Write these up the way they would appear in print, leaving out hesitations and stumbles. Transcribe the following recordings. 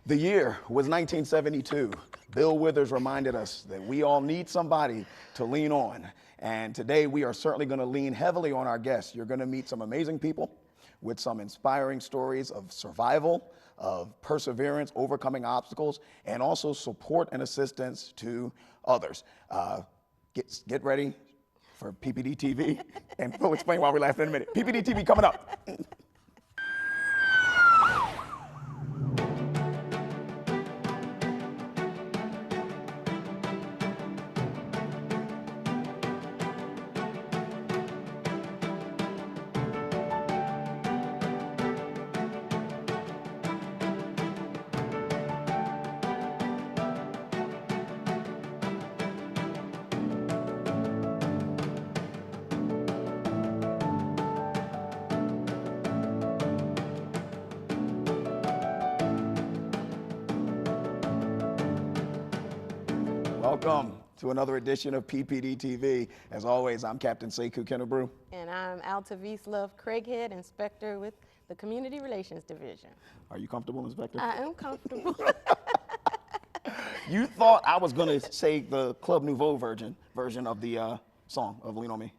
The year was 1972. Bill Withers reminded us that we all need somebody to lean on. And today we are certainly going to lean heavily on our guests. You're going to meet some amazing people with some inspiring stories of survival, of perseverance, overcoming obstacles, and also support and assistance to others. Get ready for Ppd-Tv, and we'll explain why we're laughing in a minute. Ppd-Tv coming up. Welcome to another edition of Ppd-Tv. As always, I'm Captain Sekou Kennebrew. And I'm Altavis Love Craighead, Inspector with the Community Relations Division. Are you comfortable, Inspector? I am comfortable. You thought I was going to say the Club Nouveau version of the song of Lean On Me.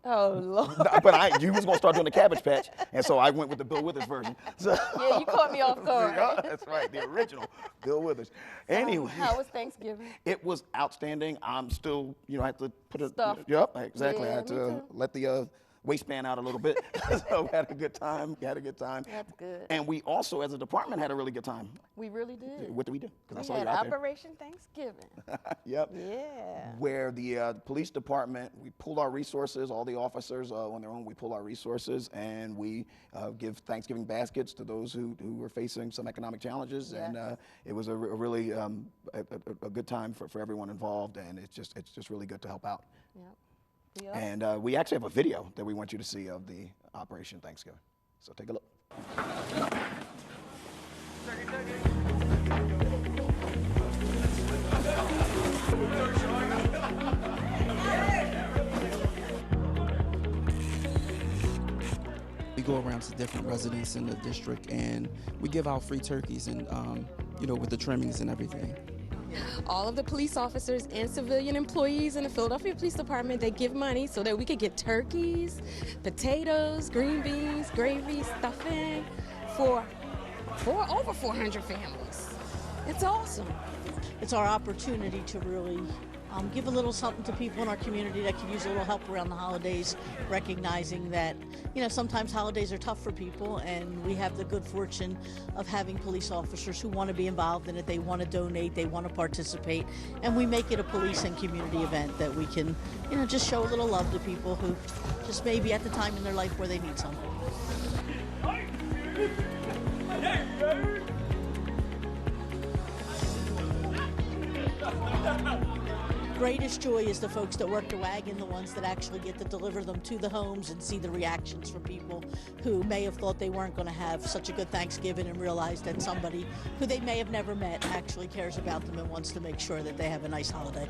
Oh, Lord. But you was going to start doing the Cabbage Patch, and so I went with the Bill Withers version. So, Yeah, you caught me off guard. Yeah, that's right, the original Bill Withers. Anyway. How was Thanksgiving? It was outstanding. I'm still, I had to put it. Stuff. Yep, exactly. Yeah, I had me to too. let the waistband out a little bit. So we had a good time. That's good. And we also, as a department, had a really good time. We really did. What did we do? Because I We saw had you out there. Operation Thanksgiving. Yep. Yeah. Where the police department, we pulled our resources, all the officers on their own, we pull our resources, and we give Thanksgiving baskets to those who were facing some economic challenges. Yes. And it was a really a good time for everyone involved, and it's just really good to help out. Yep. Yeah. And we actually have a video that we want you to see of the Operation Thanksgiving. So take a look. We go around to different residents in the district and we give out free turkeys and, with the trimmings and everything. All of the police officers and civilian employees in the Philadelphia Police Department, they give money so that we could get turkeys, potatoes, green beans, gravy, stuffing for over 400 families. It's awesome. It's our opportunity to really give a little something to people in our community that could use a little help around the holidays, recognizing that, sometimes holidays are tough for people, and we have the good fortune of having police officers who want to be involved in it, they want to donate, they want to participate, and we make it a police and community event that we can, just show a little love to people who just may be at the time in their life where they need something. Greatest joy is the folks that work the wagon, the ones that actually get to deliver them to the homes and see the reactions from people who may have thought they weren't going to have such a good Thanksgiving and realize that somebody who they may have never met actually cares about them and wants to make sure that they have a nice holiday.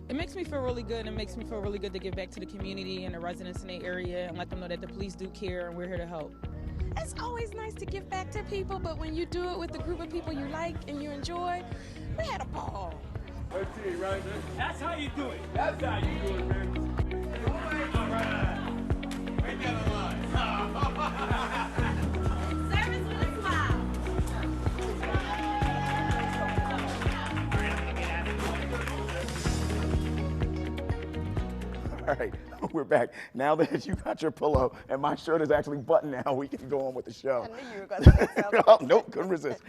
It makes me feel really good, and it makes me feel really good to give back to the community and the residents in the area and let them know that the police do care and we're here to help. It's always nice to give back to people, but when you do it with a group of people you like and you enjoy, we had a ball. Let's see, right? That's how you do it. That's how you do it, man. All right. Right down the line. Service with a smile. All right, we're back. Now that you got your pillow and my shirt is actually buttoned now, we can go on with the show. I knew you were going to say something. Oh, nope, couldn't resist.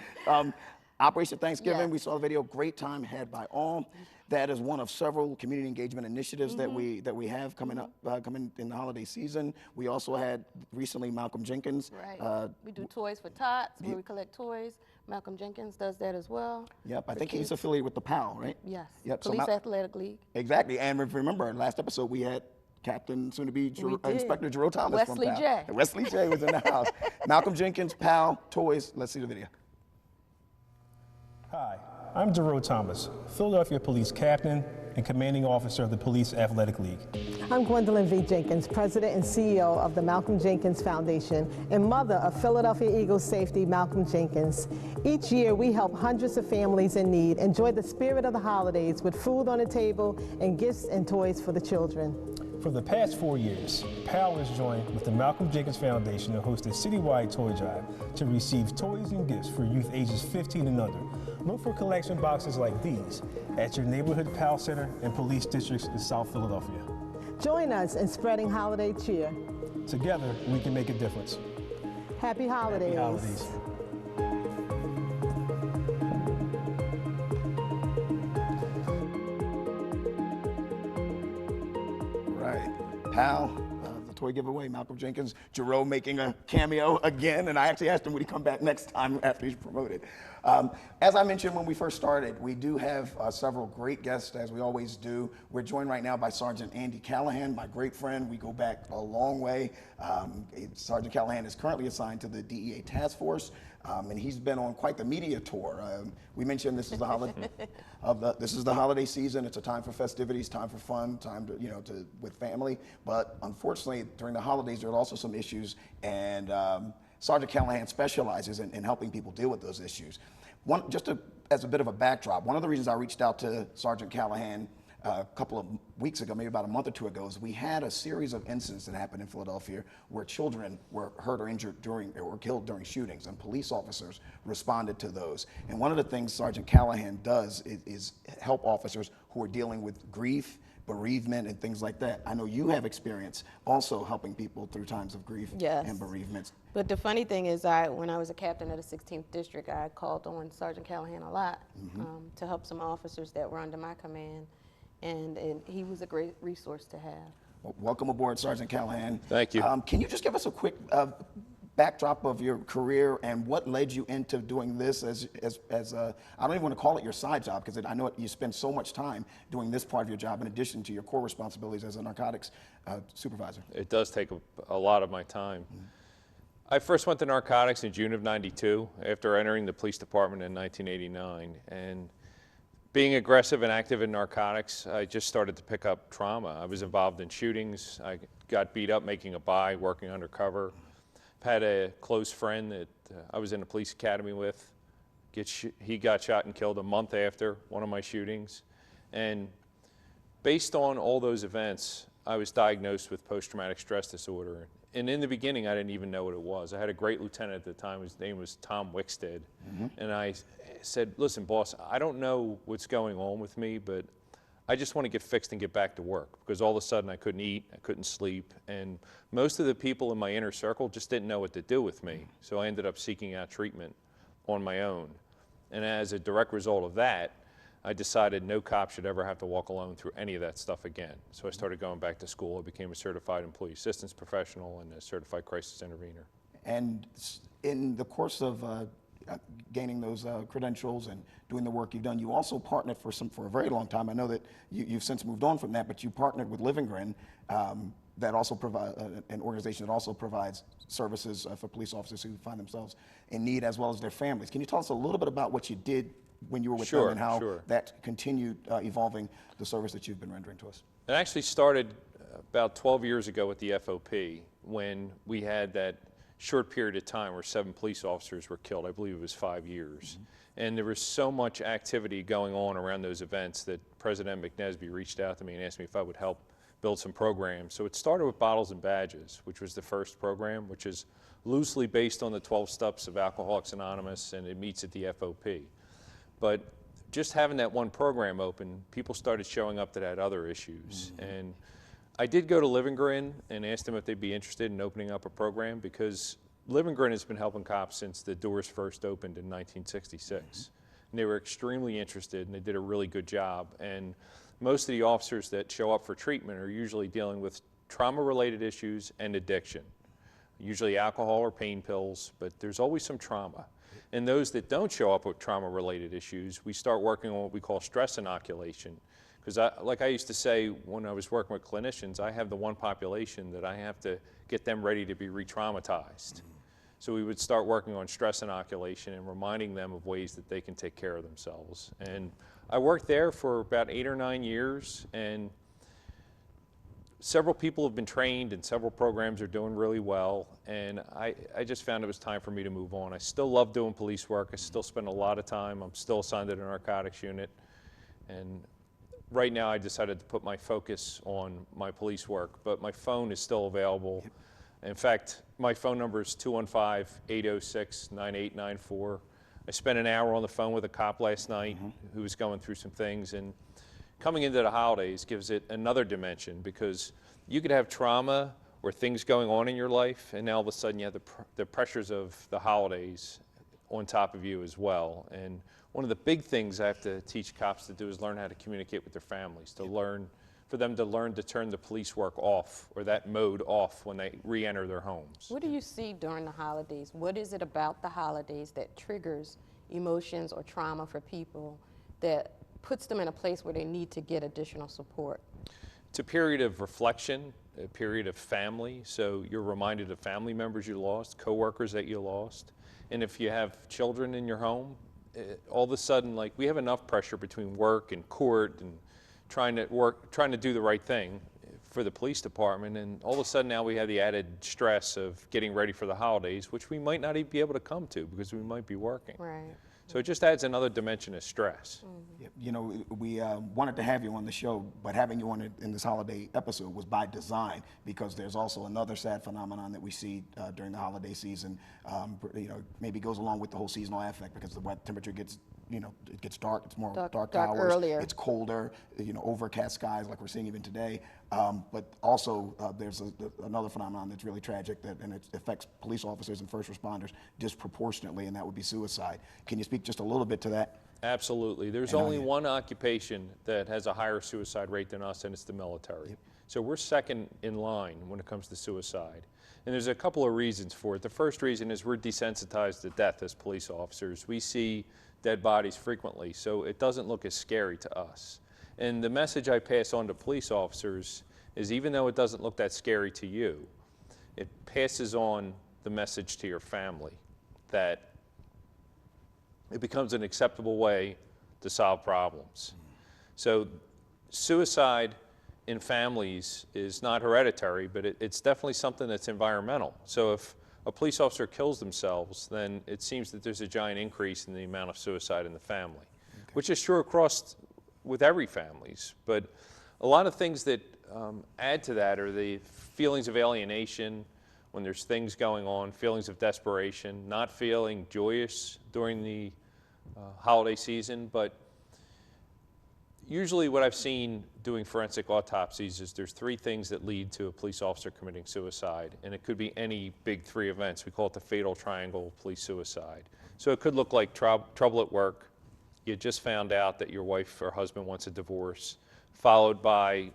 Operation Thanksgiving, Yes. we saw the video, great time had by all. That is one of several community engagement initiatives that we have coming up, coming in the holiday season. We also had recently Malcolm Jenkins. Right. We do Toys for Tots, where we collect toys. Malcolm Jenkins does that as well. Yep, I for think he's kids. affiliated with the PAL, right? Yes. Yep. so Police Athletic League. Exactly, and remember, last episode we had Captain, soon-to-be Inspector Jerome Thomas Wesley from PAL. J. And Wesley J was in the house. Malcolm Jenkins, PAL, toys. Let's see the video. Hi, I'm Jerome Thomas, Philadelphia Police Captain and Commanding Officer of the Police Athletic League. I'm Gwendolyn V. Jenkins, President and CEO of the Malcolm Jenkins Foundation and mother of Philadelphia Eagles safety Malcolm Jenkins. Each year we help hundreds of families in need enjoy the spirit of the holidays with food on the table and gifts and toys for the children. For the past 4 years, PAL has joined with the Malcolm Jenkins Foundation to host a citywide toy drive to receive toys and gifts for youth ages 15 and under. Look for collection boxes like these at your neighborhood PAL Center and police districts in South Philadelphia. Join us in spreading holiday cheer. Together, we can make a difference. Happy holidays. Happy holidays. Right. Pal, the toy giveaway, Malcolm Jenkins, Jerome making a cameo again, and I actually asked him would he come back next time after he's promoted. As I mentioned when we first started, we do have several great guests, as we always do. We're joined right now by Sergeant Andy Callahan, my great friend. We go back a long way. Sergeant Callahan is currently assigned to the DEA task force, and he's been on quite the media tour. We mentioned this is the holiday this is the holiday season. It's a time for festivities, time for fun, time to with family. But unfortunately, during the holidays, there are also some issues, and Sergeant Callahan specializes in helping people deal with those issues. As a bit of a backdrop, one of the reasons I reached out to Sergeant Callahan a couple of weeks ago, maybe about a month or two ago, is we had a series of incidents that happened in Philadelphia where children were hurt or injured or killed during shootings, and police officers responded to those. And one of the things Sergeant Callahan does is help officers who are dealing with grief, bereavement, and things like that. I know you have experience also helping people through times of grief and bereavements. But the funny thing is, when I was a captain of the 16th District, I called on Sergeant Callahan a lot to help some officers that were under my command, and he was a great resource to have. Well, welcome aboard, Sergeant Callahan. Thank you. Can you just give us a quick backdrop of your career and what led you into doing this as I don't even want to call it your side job, because I know you spend so much time doing this part of your job in addition to your core responsibilities as a narcotics supervisor. It does take a lot of my time. I first went to narcotics in June of '92 after entering the police department in 1989. And being aggressive and active in narcotics, I just started to pick up trauma. I was involved in shootings. I got beat up making a buy, working undercover. Had a close friend that I was in the police academy with. He got shot and killed a month after one of my shootings. And based on all those events, I was diagnosed with post-traumatic stress disorder. And in the beginning, I didn't even know what it was. I had a great lieutenant at the time. His name was Tom Wickstead. And I said, listen, boss, I don't know what's going on with me, but I just want to get fixed and get back to work, because all of a sudden I couldn't eat, I couldn't sleep, and most of the people in my inner circle just didn't know what to do with me. So I ended up seeking out treatment on my own. And as a direct result of that, I decided no cop should ever have to walk alone through any of that stuff again. So I started going back to school. I became a certified employee assistance professional and a certified crisis intervener. And in the course of gaining those credentials and doing the work you've done, you also partnered for a very long time. I know that you've since moved on from that, but you partnered with Livingren, that also an organization that also provides services for police officers who find themselves in need, as well as their families. Can you tell us a little bit about what you did when you were with them and how that continued evolving the service that you've been rendering to us? It actually started about 12 years ago with the FOP, when we had that short period of time where 7 police officers were killed. I believe it was 5 years. And there was so much activity going on around those events that President McNesby reached out to me and asked me if I would help build some programs. So it started with Bottles and Badges, which was the first program, which is loosely based on the 12 steps of Alcoholics Anonymous, and it meets at the FOP. But just having that one program open, people started showing up that had other issues. And I did go to Livingren and asked them if they'd be interested in opening up a program, because Livingren has been helping cops since the doors first opened in 1966. And they were extremely interested, and they did a really good job. And most of the officers that show up for treatment are usually dealing with trauma-related issues and addiction, usually alcohol or pain pills, but there's always some trauma. And those that don't show up with trauma-related issues, we start working on what we call stress inoculation. Because like I used to say when I was working with clinicians, I have the one population that I have to get them ready to be re-traumatized. So we would start working on stress inoculation and reminding them of ways that they can take care of themselves. And I worked there for about 8 or 9 years, and several people have been trained and several programs are doing really well, and I just found it was time for me to move on. I still love doing police work. I still spend a lot of time. I'm still assigned to the narcotics unit, and right now I decided to put my focus on my police work, but my phone is still available. In fact, my phone number is 215-806-9894. I spent an hour on the phone with a cop last night who was going through some things, and coming into the holidays gives it another dimension, because you could have trauma or things going on in your life, and now all of a sudden you have the pressures of the holidays on top of you as well. And one of the big things I have to teach cops to do is learn how to communicate with their families, for them to learn to turn the police work off, or that mode off, when they re-enter their homes. What do you see during the holidays? What is it about the holidays that triggers emotions or trauma for people that puts them in a place where they need to get additional support? It's a period of reflection, a period of family. So you're reminded of family members you lost, coworkers that you lost. And if you have children in your home, all of a sudden, like, we have enough pressure between work and court and trying to do the right thing for the police department, and all of a sudden now we have the added stress of getting ready for the holidays, which we might not even be able to come to because we might be working. Right. So it just adds another dimension of stress. You know, we wanted to have you on the show, but having you on it in this holiday episode was by design, because there's also another sad phenomenon that we see during the holiday season. You know, maybe goes along with the whole seasonal affect, because the weather temperature gets, you know, it gets dark. It's more dark hours. Earlier. It's colder. You know, overcast skies like we're seeing even today. But also there's another phenomenon that's really tragic, and it affects police officers and first responders disproportionately, and that would be suicide. Can you speak just a little bit to that? Absolutely. There's only one occupation that has a higher suicide rate than us, and it's the military. Yep. So we're second in line when it comes to suicide. And there's a couple of reasons for it. The first reason is we're desensitized to death as police officers. We see dead bodies frequently, so it doesn't look as scary to us. And the message I pass on to police officers is, even though it doesn't look that scary to you, it passes on the message to your family that it becomes an acceptable way to solve problems. So suicide in families is not hereditary, but it's definitely something that's environmental. So if a police officer kills themselves, then it seems that there's a giant increase in the amount of suicide in the family, which is true across with every families. But a lot of things that add to that are the feelings of alienation when there's things going on, feelings of desperation, not feeling joyous during the holiday season. But usually what I've seen doing forensic autopsies is there's 3 things that lead to a police officer committing suicide, and it could be any big 3 events. We call it the fatal triangle of police suicide. So it could look like trouble at work. You just found out that your wife or husband wants a divorce, followed by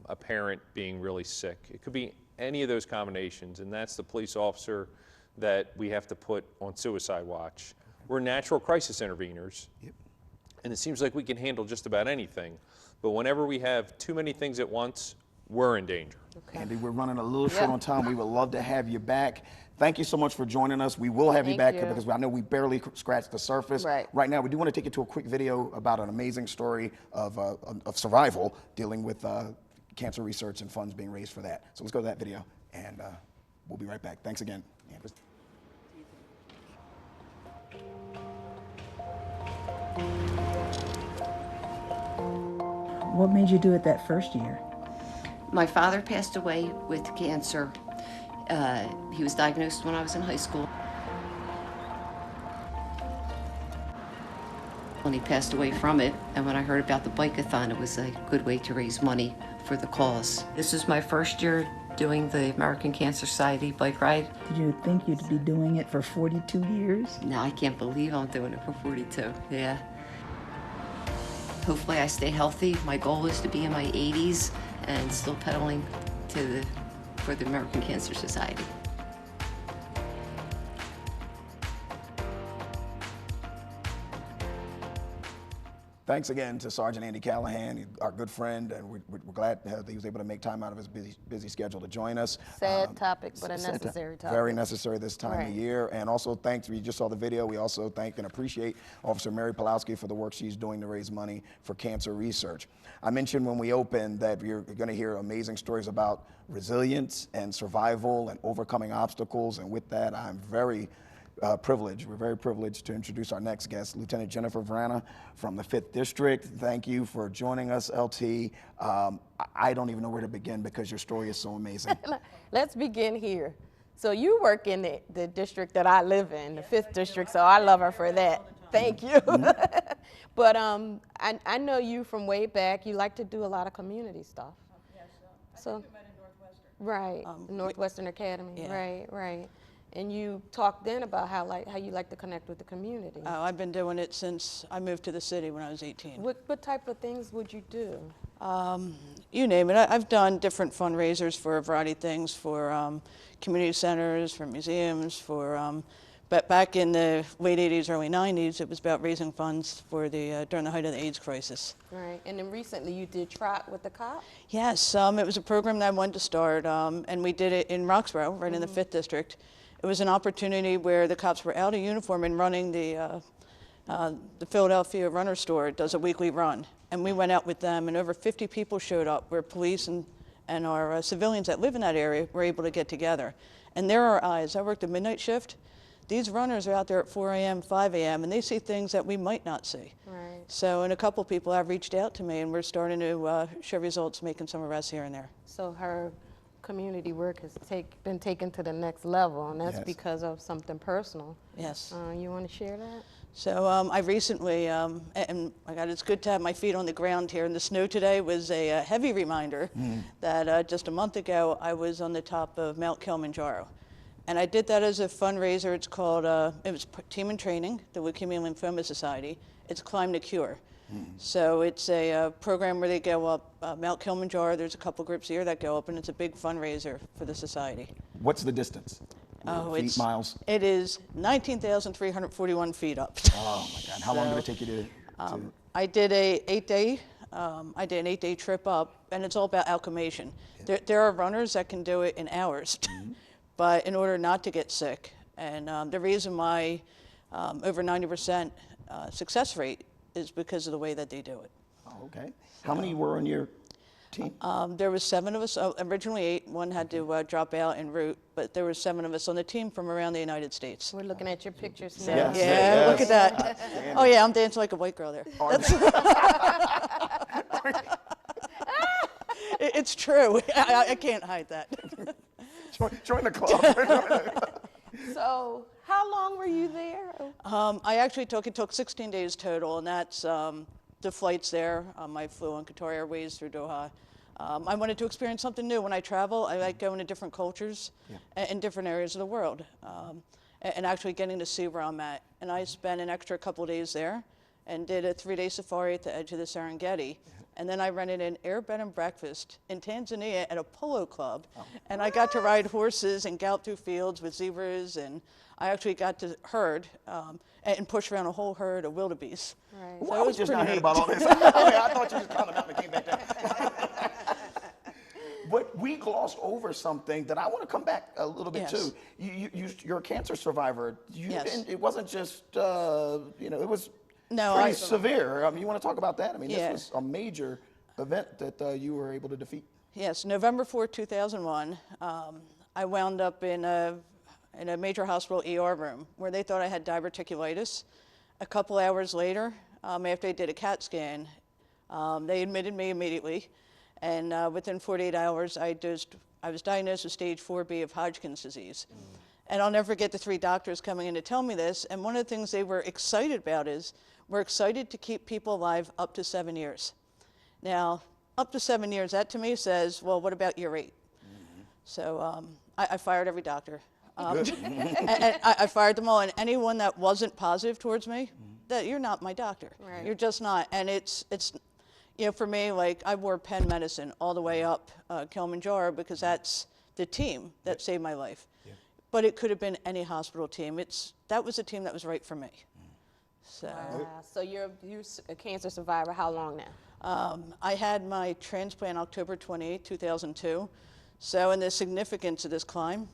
a parent being really sick. It could be any of those combinations, and that's the police officer that we have to put on suicide watch. We're natural crisis interveners. Yep. And it seems like we can handle just about anything. But whenever we have too many things at once, we're in danger. Okay. Andy, we're running a little short on time. We would love to have you back. Thank you so much for joining us. We will have you back because I know we barely scratched the surface. Right now, we do want to take you to a quick video about an amazing story of survival, dealing with cancer research and funds being raised for that. So let's go to that video, and we'll be right back. Thanks again. What made you do it that first year? My father passed away with cancer. He was diagnosed when I was in high school. When he passed away from it, and when I heard about the bike-a-thon, it was a good way to raise money for the cause. This is my first year doing the American Cancer Society bike ride. Did you think you'd be doing it for 42 years? No, I can't believe I'm doing it for 42, yeah. Hopefully I stay healthy. My goal is to be in my 80s and still pedaling for the American Cancer Society. thanks again to Sergeant Andy Callahan, our good friend, and we're glad that he was able to make time out of his busy schedule to join us. Sad topic, but a necessary topic. Very necessary this time of year. And also thanks, we just saw the video, we also thank and appreciate Officer Mary Pulowski for the work she's doing to raise money for cancer research. I mentioned when we opened that you're going to hear amazing stories about resilience and survival and overcoming obstacles, and with that, I'm very privileged. We're very privileged to introduce our next guest, Lieutenant Jennifer Vrana from the 5th District. Thank you for joining us, LT. I don't even know where to begin because your story is so amazing. Let's begin here. So you work in the district that I live in, the 5th District, so I love her for that. Thank you. But I know you from way back. You like to do a lot of community stuff. Yes, So, I think we met in Northwestern. Right, Northwestern Academy, Yeah. right. And you talked then about how you like to connect with the community. Oh, I've been doing it since I moved to the city when I was 18. What type of things would you do? You name it. I've done different fundraisers for a variety of things, for community centers, for museums, but back in the late 80s, early 90s, it was about raising funds for during the height of the AIDS crisis. Right, and then recently you did Trot with the Cop? Yes, it was a program that I wanted to start, and we did it in Roxborough, right in the 5th District. It was an opportunity where the cops were out of uniform and running the Philadelphia Runner Store. It does a weekly run. And we went out with them, and over 50 people showed up where police and our civilians that live in that area were able to get together. And there are eyes. I worked a midnight shift. These runners are out there at 4 a.m., 5 a.m., and they see things that we might not see. Right. So, and a couple people have reached out to me, and we're starting to show results, making some arrests here and there. So her community work has been taken to the next level, and that's Yes. because of something personal. Yes. You want to share that? So I recently, and my God, it's good to have my feet on the ground here. And the snow today was a heavy reminder that just a month ago I was on the top of Mount Kilimanjaro. And I did that as a fundraiser. It's called, it was Team in Training, the Leukemia and Lymphoma Society. It's Climb to Cure. So it's a program where they go up Mount Kilimanjaro. There's a couple groups here that go up, and it's a big fundraiser for the society. What's the distance? Oh, Feet, miles? It is 19,341 feet up. Oh my God, how long did it take you to I did an 8-day trip up, and it's all about acclimation. There are runners that can do it in hours, but in order not to get sick, and the reason why over 90% success rate is because of the way that they do it. Oh, okay. How many were on your team? There was 7 of us, originally 8. One had to drop out en route, but there were 7 of us on the team from around the United States. We're looking at your pictures now. Yes, Yeah, yes. look at that. Oh yeah, I'm dancing like a white girl there. It's true. I can't hide that. Join the club. So how long were you there? I actually it took 16 days total, and that's the flights there. I flew on Qatar Airways through Doha. I wanted to experience something new. When I travel, I like going to different cultures in different areas of the world, and actually getting to see where I'm at. And I spent an extra couple days there and did a 3-day safari at the edge of the Serengeti. And then I rented an air bed and breakfast in Tanzania at a polo club. And I got to ride horses and gallop through fields with zebras, and I actually got to herd and push around a whole herd of wildebeest. Right. Well, I was just not hearing about all this. I thought you just counted out and came back down. But we glossed over something that I want to come back a little bit Yes. to. You're a cancer survivor. Yes. And it wasn't just, it was No, pretty severe. You want to talk about that? Yeah. This was a major event that you were able to defeat. Yes, November 4, 2001, I wound up in a major hospital ER room where they thought I had diverticulitis. A couple hours later, after they did a CAT scan, they admitted me immediately, and within 48 hours, I was diagnosed with stage 4B of Hodgkin's disease. And I'll never forget the 3 doctors coming in to tell me this, and one of the things they were excited about is, we're excited to keep people alive up to 7 years. Now, up to 7 years, that to me says, well, what about year 8? So I fired every doctor. And I fired them all, and anyone that wasn't positive towards me, that you're not my doctor. Right. You're just not. And it's for me, like, I wore pen medicine all the way up Kilimanjaro because that's the team that saved my life. But it could have been any hospital team. That was a team that was right for me. So Wow. So you're a cancer survivor. How long now? I had my transplant October 28, 2002. So, and the significance of this climb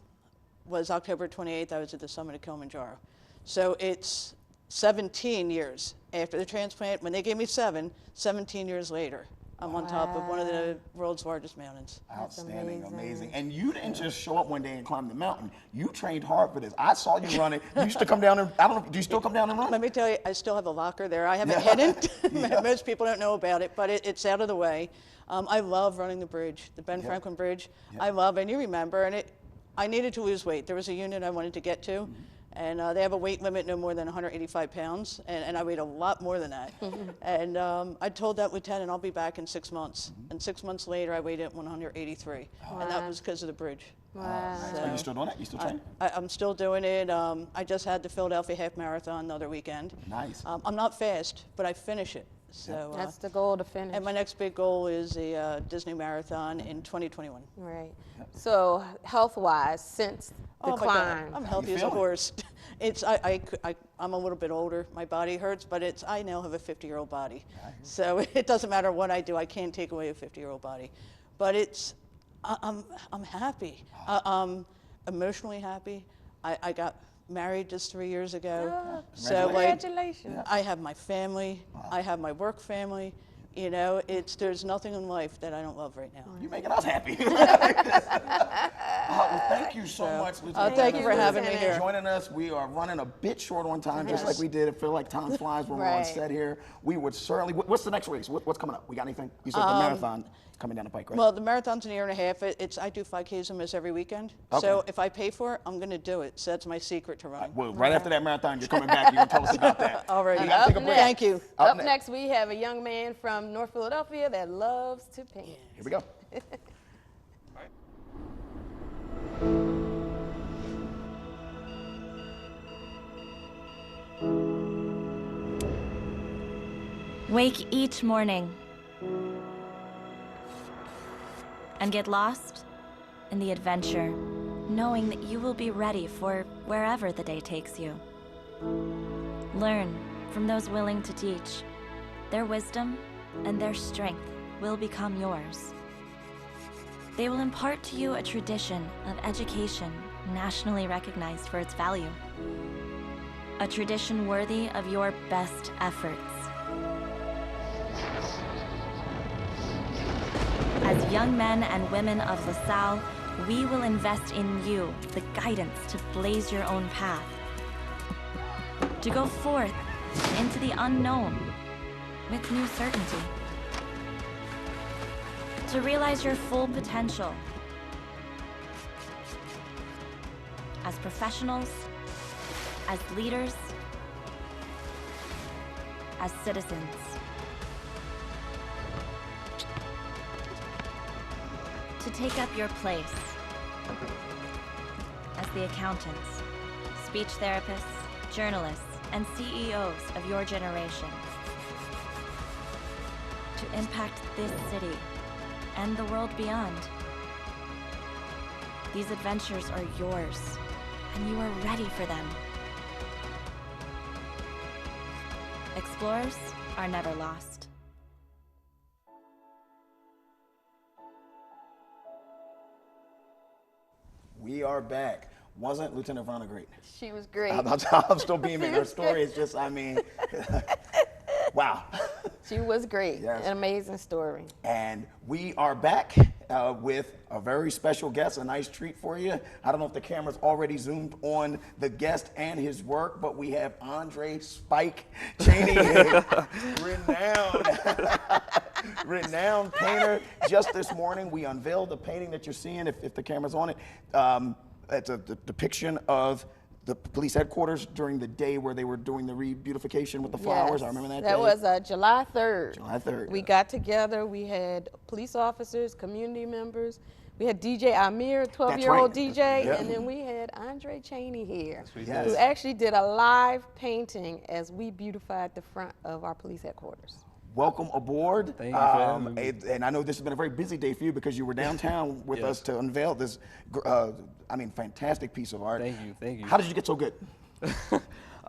was October 28th, I was at the summit of Kilimanjaro. So it's 17 years after the transplant. When they gave me 17 years later, I'm on top of one of the world's largest mountains. Outstanding, amazing. And you didn't just show up one day and climb the mountain. You trained hard for this. I saw you running. You used to come down and, I don't know, do you still come down and run? Let me tell you, I still have a locker there. I haven't hidden. Most people don't know about it, but it's out of the way. I love running the bridge, the Ben Franklin Bridge. I love it, and you remember, and I needed to lose weight. There was a unit I wanted to get to. And they have a weight limit no more than 185 pounds, and I weighed a lot more than that. And I told that lieutenant I'll be back in 6 months. And 6 months later, I weighed at 183, and that was because of the bridge. Wow. So, Are you still doing it? You still training? I'm still doing it. I just had the Philadelphia Half Marathon the other weekend. Nice. I'm not fast, but I finish it. So That's the goal, to finish. and my next big goal is the Disney Marathon in 2021. Right. So health-wise, since the Oh my climb, God, I'm healthy as a horse. I'm a little bit older. My body hurts, but I now have a 50-year-old body. So it doesn't matter what I do. I can't take away a 50-year-old body. But I'm happy. I'm emotionally happy. I got married just 3 years ago. Oh, so congratulations. I have my family. I have my work family. You know, there's nothing in life that I don't love right now. You're making us happy. Well, thank you so much, Lieutenant. Thank you for having me here. Joining us. We are running a bit short on time, just like we did. I feel like time flies when we're on set here. We would certainly. What's the next race? What's coming up? We got anything? You said the marathon coming down the pike, right? Well, the marathon's an 1.5 years. I do 5Ks almost every weekend. Okay. So if I pay for it, I'm going to do it. So that's my secret to running. Well, right after that marathon, you're coming back. You're going to tell us about that. All right. We gotta take a break. Thank you. Up next, we have a young man from North Philadelphia that loves to paint. Here we go. Wake each morning and get lost in the adventure, knowing that you will be ready for wherever the day takes you. Learn from those willing to teach. Their wisdom and their strength will become yours. They will impart to you a tradition of education nationally recognized for its value. A tradition worthy of your best efforts. As young men and women of LaSalle, we will invest in you the guidance to blaze your own path. To go forth into the unknown with new certainty. To realize your full potential as professionals, as leaders, as citizens. To take up your place as the accountants, speech therapists, journalists, and CEOs of your generation. To impact this city and the world beyond. These adventures are yours, and you are ready for them. Explorers are never lost. We are back. Wasn't Lieutenant Vanna great? She was great. I'm still beaming. Her story is just, I mean, wow. She was great. Yes. An amazing story. And we are back with a very special guest, a nice treat for you. I don't know if the camera's already zoomed on the guest and his work, but we have Andre Spike Cheney, renowned painter. Just this morning, we unveiled the painting that you're seeing, if the camera's on it. It's a depiction of the police headquarters during the day where they were doing the re-beautification with the flowers. Yes. I remember that That day. was July 3rd. July 3rd. We got together. We had police officers, community members. We had DJ Amir, 12-year-old right. DJ, Yeah. and then we had Andre Cheney here, Yes. who actually did a live painting as we beautified the front of our police headquarters. Welcome aboard. Thank you for having me. And I know this has been a very busy day for you because you were downtown with us to unveil this, fantastic piece of art. Thank you. How did you get so good?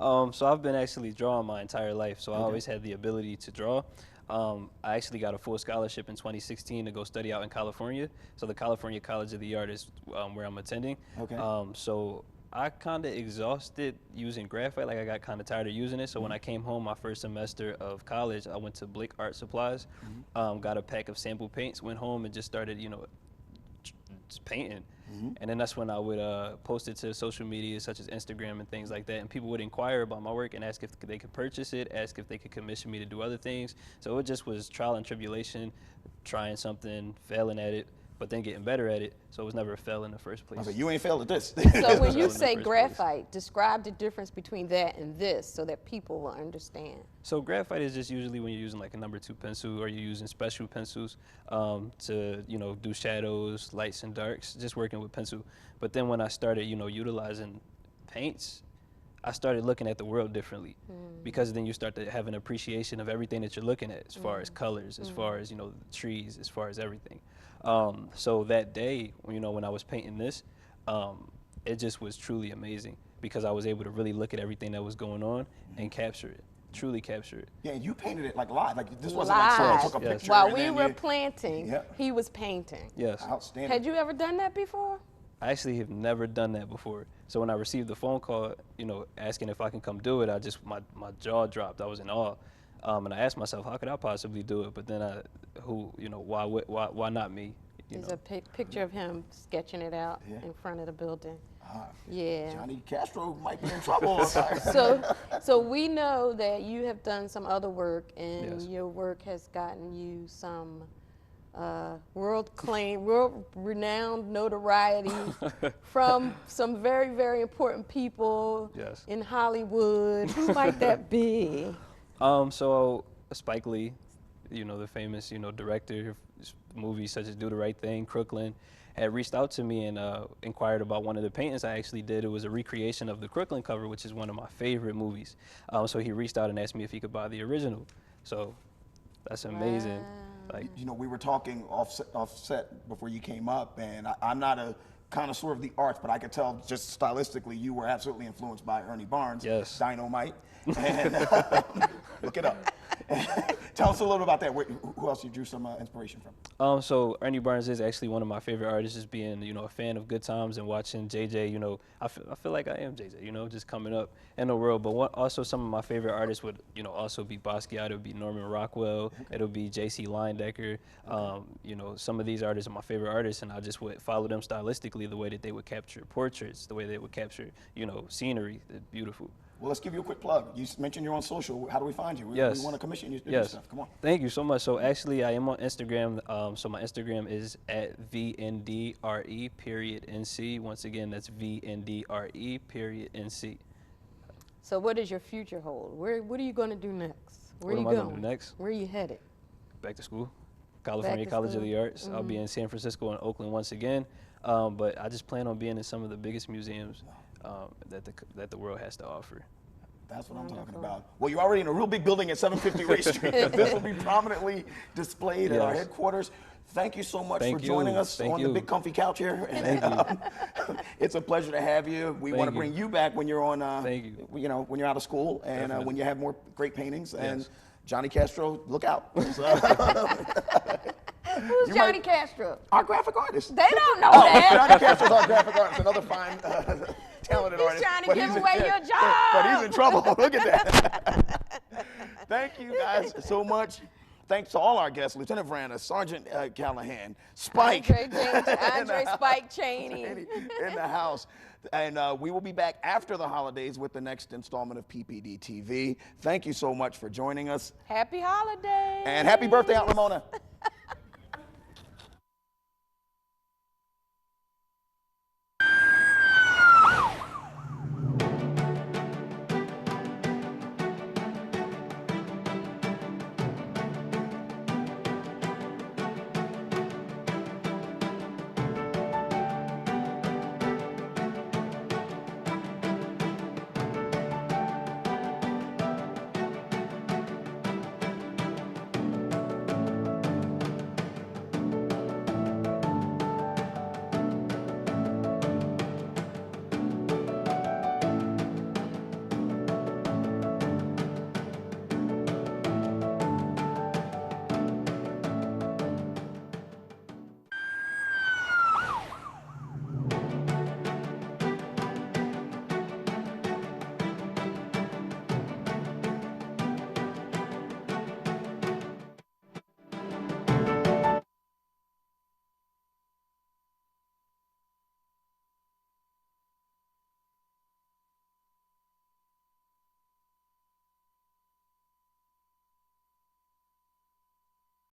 So I've been actually drawing my entire life, so I always had the ability to draw. I actually got a full scholarship in 2016 to go study out in California. So the California College of the Arts is where I'm attending. Okay. So I kind of exhausted using graphite, like I got kind of tired of using it. So when I came home my first semester of college, I went to Blick Art Supplies, got a pack of sample paints, went home and just started, you know, just painting. And then that's when I would post it to social media such as Instagram and things like that, and people would inquire about my work and ask if they could purchase it, ask if they could commission me to do other things. So it just was trial and tribulation, trying something, failing at it, but then getting better at it. So it was never a fail in the first place. Okay, you ain't failed at this. So when you say graphite, describe the difference between that and this so that people will understand. So graphite is just usually when you're using like a number 2 pencil, or you're using special pencils to, you know, do shadows, lights and darks, just working with pencil. But then when I started, you know, utilizing paints, I started looking at the world differently, because then you start to have an appreciation of everything that you're looking at, as far as colors, as far as, you know, the trees, as far as everything. So that day, you know, when I was painting this, it just was truly amazing, because I was able to really look at everything that was going on and capture it, truly capture it. Yeah, and you painted it like live. Like this wasn't like someone took a picture. While and we then were you, planting, he was painting. Yes. Outstanding. Had you ever done that before? I actually have never done that before. So when I received the phone call, you know, asking if I can come do it, I just, my jaw dropped. I was in awe. And I asked myself, how could I possibly do it? But then why not me? There's a picture of him sketching it out in front of the building. Yeah. Johnny Castro might be in trouble. So we know that you have done some other work, and your work has gotten you some world-renowned notoriety from some very, very important people in Hollywood. Who might that be? So Spike Lee, you know, the famous, you know, director of movies such as Do the Right Thing, Crooklyn, had reached out to me and inquired about one of the paintings I actually did. It was a recreation of the Crooklyn cover, which is one of my favorite movies. So he reached out and asked me if he could buy the original. So that's amazing. Like, you know, we were talking offset before you came up, and I'm not a connoisseur of the arts, but I could tell just stylistically you were absolutely influenced by Ernie Barnes, Dynamite, and look it up. Tell us a little about that. Who else you drew some inspiration from? So Ernie Barnes is actually one of my favorite artists, just being, you know, a fan of Good Times and watching JJ, you know, I feel like I am JJ, you know, just coming up in the world. But also some of my favorite artists would, you know, also be Basquiat, it would be Norman Rockwell, it'll be J.C. Leyendecker. You know, some of these artists are my favorite artists, and I just would follow them stylistically, the way that they would capture portraits, the way they would capture, you know, scenery. It's beautiful. Well, let's give you a quick plug. You mentioned you're on social. How do we find you? We want to commission you to do stuff. Come on. Thank you so much. So actually, I am on Instagram. So my Instagram is at VNDRE_NC. Once again, that's VNDRE_NC. So what does your future hold? What are you going to do next? Where what are you am going? I going to do next? Where are you headed? Back to school. California College of the Arts. I'll be in San Francisco and Oakland once again. But I just plan on being in some of the biggest museums that the world has to offer. That's what I'm talking about. Well, you're already in a real big building at 750 Ray Street. This will be prominently displayed at our headquarters. Thank you so much for joining us on the big comfy couch here. And, it's a pleasure to have you. We want to bring you back when you're on, you know, when you're out of school, and when you have more great paintings. And Johnny Castro, look out. Who's Johnny Castro? Our graphic artist. They don't know that. Johnny Castro's our graphic artist, another fine talented artist. He's trying to give away your job. But he's in trouble. Look at that. Thank you guys so much. Thanks to all our guests, Lieutenant Veranda, Sergeant Callahan, Spike. Andre Spike Cheney. In the house. And we will be back after the holidays with the next installment of Ppd-Tv. Thank you so much for joining us. Happy holidays. And happy birthday, Aunt Ramona.